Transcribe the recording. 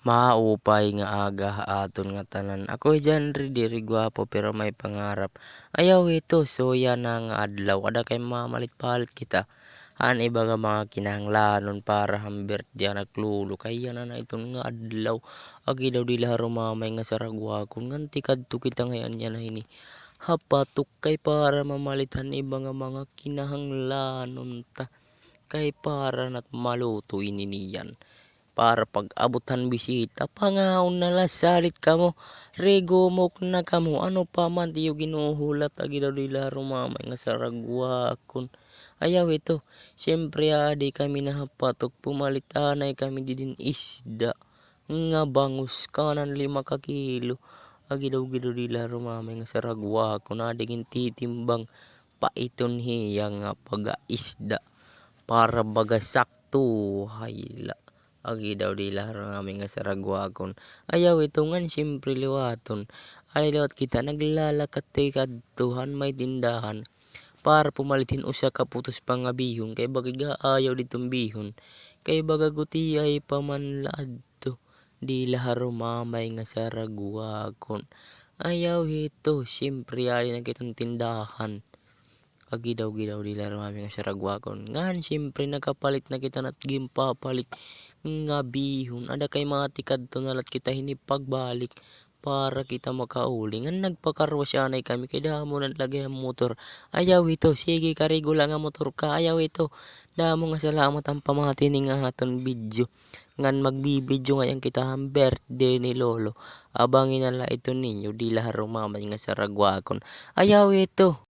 Maupay nga aga aton nga tanan. Ako'y diyan diri gwapo pero may pangarap. Ayaw ito soya na nga adlaw kada kay mamalit-palit kita. Iba nga mga kinahanglanon para hambert diya naglulo kaya na iton nga adlaw. Agi daw di laharo mamay nga saragwakon nganti kadto kita ngayon yan na ini. Hapatok kay para mamalitan iba nga mga kinahanglanon ta. Kay para nat maluto ini niyan para pag-abutan bisita pangaon na salit kamo regomok na kamo ano pa man tiyo ginuhulat agi daw dila rumamay nga saragwakon ayaw ito siyempre adi kami nahapatok pumalitanay kami didin isda nga bangus kanan 5 ka kilo agi daw dila rumamay nga saragwakon adi gin titimbang paiton hiya nga paga-isda para baga sakto hayla agi daw dila namin nga saragwakon ayaw ito ngan siyempre liwaton ay liwat kita naglalakat kadtuhan may tindahan para pumalitin usa ka putos pa nga bihon kay bagiga ayaw ditong bihon kay baga guti ay pamanlaad to dila harumamay nga saragwakon ayaw ito siyempre ay na kitang tindahan agi daw dila rumamay nga saragwakon ngan siyempre nakapalit na kita nat gimpapalit nga bihon ada kay mga tikad to nalat kita hinipagbalik para kita makauli nga nagpakarwa siya nay kami kay damo na lagay ang motor ayaw ito sige karigula nga motor ka ayaw ito damo nga salamat ang pamati ni nga aton video ngan magbibideo ngayon kita ang birthday ni lolo abangin nala ito ninyo di lahar rumamay nga saragwakon ayaw ito